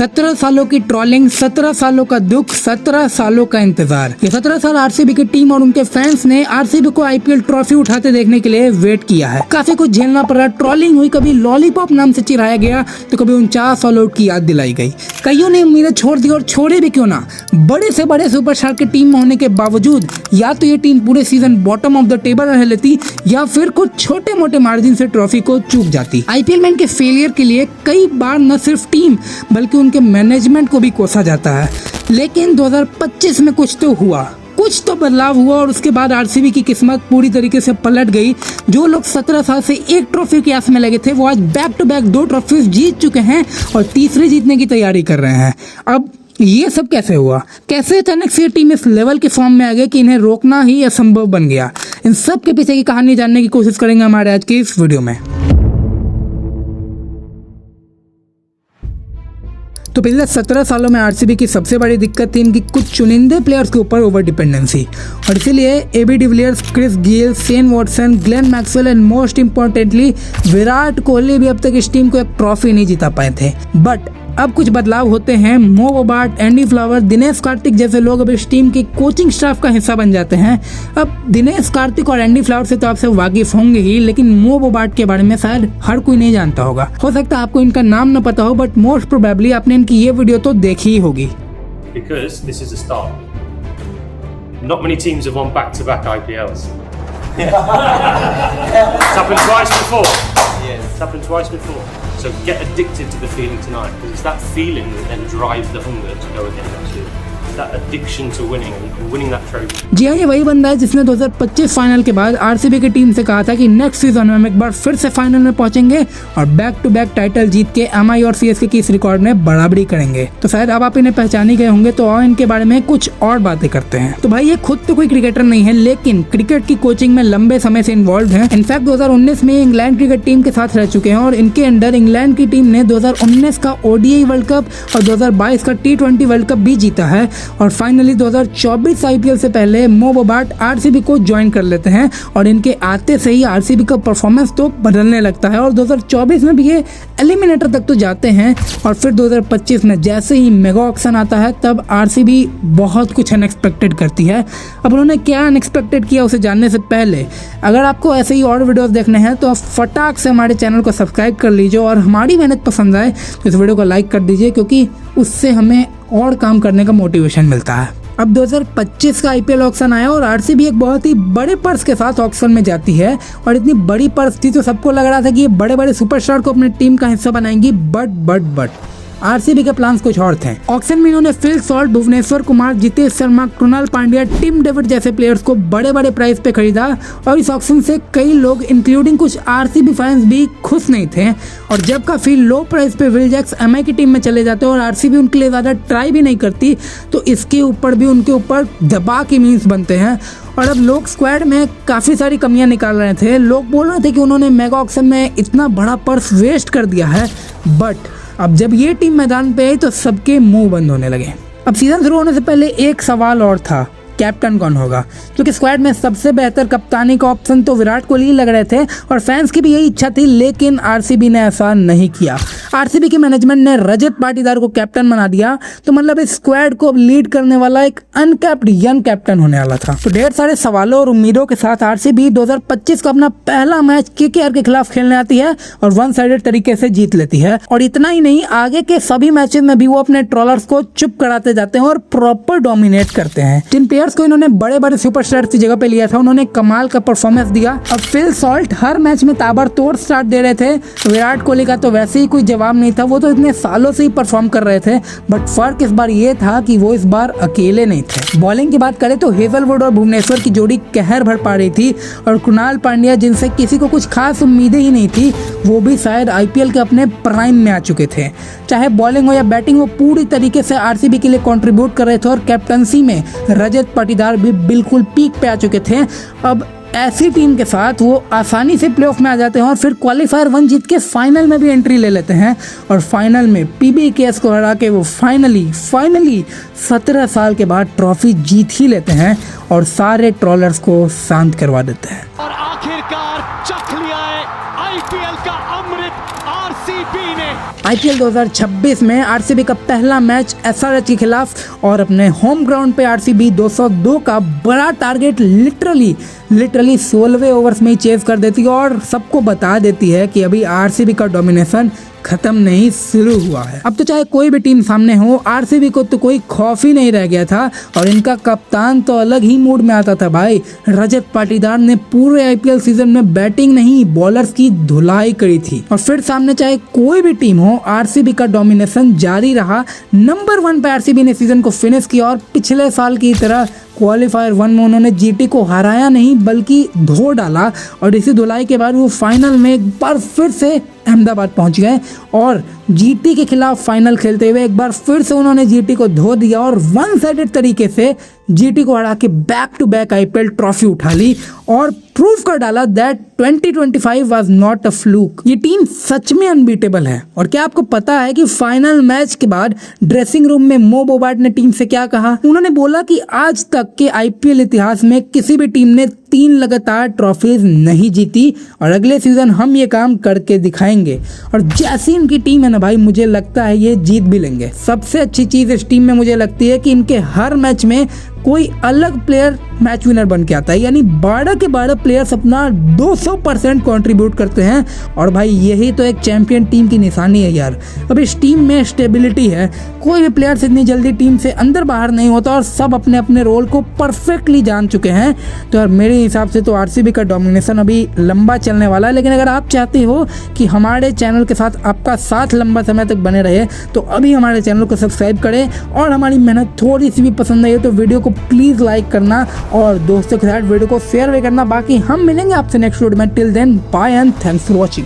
17 सालों की ट्रोलिंग, 17 सालों का दुख, 17 सालों का इंतजार। ये 17 साल आरसीबी की टीम और उनके फैंस ने आरसीबी को आईपीएल ट्रॉफी उठाते देखने के लिए वेट किया है। काफी कुछ झेलना पड़ा, ट्रोलिंग हुई, कभी लॉलीपॉप नाम से चिढ़ाया गया तो कभी 49 ऑल आउट की याद दिलाई गई। कईयों ने उम्मीदें छोड़ दी और छोड़े भी क्यों ना। बड़े से बड़े सुपरस्टार की टीम में होने के बावजूद या तो ये टीम पूरे season bottom of the table रह लेती या फिर कुछ छोटे मोटे मार्जिन से ट्रॉफी को चूक जाती। आईपीएल में इनके फेलियर के लिए कई बार न सिर्फ टीम बल्कि उनके मैनेजमेंट को भी कोसा जाता है। लेकिन 2025 में कुछ तो हुआ, कुछ तो बदलाव हुआ और उसके बाद आरसीबी की किस्मत पूरी तरीके से पलट गई। जो लोग 17 साल से एक ट्रॉफी के आस में लगे थे वो आज बैक टू बैक 2 ट्रॉफीज जीत चुके हैं और तीसरी जीतने की तैयारी कर रहे हैं। अब ये सब कैसे हुआ? कैसे अचानक से टीम इस लेवल के फॉर्म में आ गई कि इन्हें रोकना ही असंभव बन गया? इन सब के पीछे की कहानी जानने की कोशिश करेंगे हमारे आज की इस वीडियो में। तो पिछले 17 सालों में आरसीबी की सबसे बड़ी दिक्कत थी इनकी कुछ चुनिंदे प्लेयर्स के ऊपर ओवर डिपेंडेंसी, और इसीलिए AB de Villiers, Chris Gayle, Shane Watson, Glenn Maxwell and most importantly Virat Kohli भी अब तक इस टीम को एक ट्रॉफी नहीं जिता पाए थे। बट अब कुछ बदलाव होते हैं। मो बोबार्ट, एंडी फ्लावर, दिनेश कार्तिक जैसे लोग अब इस टीम की कोचिंग स्टाफ का हिस्सा बन जाते हैं। अब दिनेश कार्तिक और एंडी फ्लावर से तो आप सब वाकिफ होंगे ही, लेकिन मो बोबार्ट के बारे में शायद हर कोई नहीं जानता होगा। हो सकता है आपको इनका नाम न पता हो, बट मोस्ट प्रोबेबली आपने इनकी ये वीडियो तो देखी ही होगी। Because this is a start. Not many teams have won back-to-back IPLs. It's happened twice before. Yes. It's happened twice before. So get addicted to the feeling tonight, because it's that feeling that then drives the hunger to go again next year. That addiction to winning that trophy. जी हाँ, ये वही बंदा है जिसने 2025 final के बाद RCB की team से कहा था कि नेक्स्ट सीजन में हम एक बार फिर से फाइनल में पहुंचेंगे और बैक टू बैक टाइटल जीत के एमआई और सीएसके की इस रिकॉर्ड में बराबरी करेंगे। तो शायद अब इन्हें पहचान ही गए होंगे, तो और इनके बारे में कुछ और बातें करते हैं। तो भाई ये खुद तो कोई क्रिकेटर नहीं है, लेकिन क्रिकेट की कोचिंग में लंबे समय से इन्वॉल्व है। इनफैक्ट 2019 में इंग्लैंड क्रिकेट टीम के साथ रह चुके हैं और इनके अंडर इंग्लैंड की टीम ने 2019 का ओडीआई वर्ल्ड कप और 2022 का T20 वर्ल्ड कप भी जीता है। और फाइनली 2024 आईपीएल से पहले मो बोबार्ट आरसीबी को ज्वाइन कर लेते हैं और इनके आते से ही आरसीबी का परफॉर्मेंस तो बदलने लगता है और 2024 में भी ये एलिमिनेटर तक तो जाते हैं। और फिर 2025 में जैसे ही मेगा ऑक्शन आता है तब आरसीबी बहुत कुछ अनएक्सपेक्टेड करती है। अब उन्होंने क्या अनएक्सपेक्टेड किया उसे जानने से पहले अगर आपको ऐसे ही और वीडियोस देखने हैं तो आप फटाक से हमारे चैनल को सब्सक्राइब कर लीजिए और हमारी मेहनत पसंद आए तो इस वीडियो को लाइक कर दीजिए, क्योंकि उससे हमें और काम करने का मोटिवेशन मिलता है। अब 2025 का आईपीएल ऑक्शन आया और आरसीबी एक बहुत ही बड़े पर्स के साथ ऑक्शन में जाती है। और इतनी बड़ी पर्स थी तो सबको लग रहा था कि ये बड़े बड़े सुपरस्टार को अपनी टीम का हिस्सा बनाएंगी, बट आरसीबी के प्लान्स कुछ और थे। ऑक्शन में इन्होंने Phil Salt, Bhuvneshwar Kumar, Jitesh Sharma, Krunal Pandya, Tim David जैसे प्लेयर्स को बड़े बड़े प्राइस पे खरीदा और इस ऑक्शन से कई लोग इंक्लूडिंग कुछ आरसीबी फैंस भी खुश नहीं थे। और जब काफी लो प्राइस पे विल जैक्स एमआई की टीम में चले जाते और आरसीबी उनके लिए ज्यादा ट्राई भी नहीं करती तो इसके ऊपर भी उनके ऊपर दबाव के मीम्स बनते हैं। और अब लोग स्क्वाड में काफ़ी सारी कमियां निकाल रहे थे। लोग बोल रहे थे कि उन्होंने मेगा ऑक्शन में इतना बड़ा पर्स वेस्ट कर दिया है, बट अब जब ये टीम मैदान पे आई तो सबके मुंह बंद होने लगे। अब सीजन शुरू होने से पहले एक सवाल और था, कैप्टन कौन होगा? क्योंकि स्क्वाड में सबसे बेहतर कप्तानी का ऑप्शन तो विराट कोहली लग रहे थे और फैंस की भी यही इच्छा थी, लेकिन आरसीबी ने ऐसा नहीं किया। आरसीबी की मैनेजमेंट ने रजत पाटीदार को कैप्टन बना दिया, तो मतलब इस स्क्वाड को लीड करने वाला एक अनकैप्ड यंग कैप्टन होने वाला था। तो ढेर सारे सवालों और उम्मीदों के साथ आरसीबी 2025 का अपना पहला मैच केकेआर के खिलाफ खेलने आती है और वन साइडेड तरीके से जीत लेती है। और इतना ही नहीं, आगे के सभी मैचेस में भी वो अपने ट्रोलर्स को चुप कराते जाते हैं और प्रॉपर डोमिनेट करते हैं। जिन प्लेयर्स को इन्होंने बड़े बड़े सुपरस्टार की जगह पे लिया था उन्होंने कमाल का परफॉर्मेंस दिया। अब फिल सॉल्ट हर मैच में ताबड़तोड़ स्टार्ट दे रहे थे। विराट कोहली का तो वैसे ही कोई जवाब नहीं था, वो तो इतने सालों से ही परफॉर्म कर रहे थे। बट फर्क इस बार ये था कि वो इस बार अकेले नहीं थे। बॉलिंग की बात करें तो हेजलवुड और भुवनेश्वर की जोड़ी कहर भर पा रही थी और कृणाल पांड्या, जिनसे किसी को कुछ खास उम्मीदें ही नहीं थी, वो भी शायद आईपीएल के अपने प्राइम में आ चुके थे। चाहे बॉलिंग हो या बैटिंग, वो पूरी तरीके से आरसीबी के लिए कंट्रीब्यूट कर रहे थे और कैप्टनसी में रजत पाटीदार भी बिल्कुल पीक पे आ चुके थे। अब ऐसी टीम के साथ वो आसानी से प्लेऑफ में आ जाते हैं और फिर क्वालिफायर 1 जीत के फाइनल में भी एंट्री ले लेते हैं और फाइनल में पीबीकेएस को हरा के वो फाइनली 17 साल के बाद ट्रॉफी जीत ही लेते हैं और सारे ट्रोलर्स को शांत करवा देते हैं। और आखिरकार चख लिया है आईपीएल का अमृत आरसीबी ने। IPL 2026 में आरसीबी का पहला मैच एसआरएच के खिलाफ और अपने होम ग्राउंड पे आरसीबी 202 का बड़ा टारगेट लिटरली 16वें ओवर्स में ही चेज कर देती है और सबको बता देती है कि अभी आरसीबी का डोमिनेशन खत्म नहीं शुरू हुआ है। अब तो चाहे कोई भी टीम सामने हो, आरसीबी को तो कोई खौफ ही नहीं रह गया था और इनका कप्तान तो अलग ही मूड में आता था भाई। रजत पाटीदार ने पूरे आईपीएल सीजन में बैटिंग नहीं बॉलर्स की धुलाई करी थी और फिर सामने चाहे कोई भी टीम हो, आरसीबी का डोमिनेशन जारी रहा। नंबर 1 पे आरसीबी ने सीजन को फिनिश किया और पिछले साल की तरह क्वालिफायर 1 में उन्होंने जीटी को हराया नहीं बल्कि धो डाला और इसी धुलाई के बाद वो फाइनल में एक बार फिर से अहमदाबाद पहुंच गए और जीटी के खिलाफ फाइनल खेलते हुए एक बार फिर से उन्होंने जीटी को धो दिया और वन साइडेड तरीके से जीटी को हरा के back to back IPL trophy उठा ली और प्रूव कर डाला that 2025 was not a fluke. ये टीम सच में अनबीटेबल है। और क्या आपको पता है कि फाइनल मैच के बाद ड्रेसिंग रूम में मो बोबार्ट ने टीम से क्या कहा? उन्होंने बोला कि आज तक के आईपीएल इतिहास में किसी भी टीम ने 3 लगातार ट्रॉफीज नहीं जीती और अगले सीजन हम ये काम करके दिखाएंगे। और जैसी इनकी टीम है ना भाई, मुझे लगता है ये जीत भी लेंगे। सबसे अच्छी चीज इस टीम में मुझे लगती है कि इनके हर मैच में कोई अलग प्लेयर मैच विनर बन के आता है, यानी 12 के 12 प्लेयर्स अपना 200% कंट्रीब्यूट करते हैं और भाई यही तो एक चैंपियन टीम की निशानी है यार। अब इस टीम में स्टेबिलिटी है, कोई भी प्लेयर्स इतनी जल्दी टीम से अंदर बाहर नहीं होता और सब अपने अपने रोल को परफेक्टली जान चुके हैं। तो यार मेरे हिसाब से तो आरसीबी का डोमिनेशन अभी लंबा चलने वाला है। लेकिन अगर आप चाहते हो कि हमारे चैनल के साथ आपका साथ लंबा समय तक बने रहे तो अभी हमारे चैनल को सब्सक्राइब करें और हमारी मेहनत थोड़ी सी भी पसंद आई है तो वीडियो को प्लीज़ लाइक करना और दोस्तों के साथ वीडियो को शेयर भी करना। बाकी हम मिलेंगे आपसे नेक्स्ट वीडियो में। Till then bye and thanks for watching.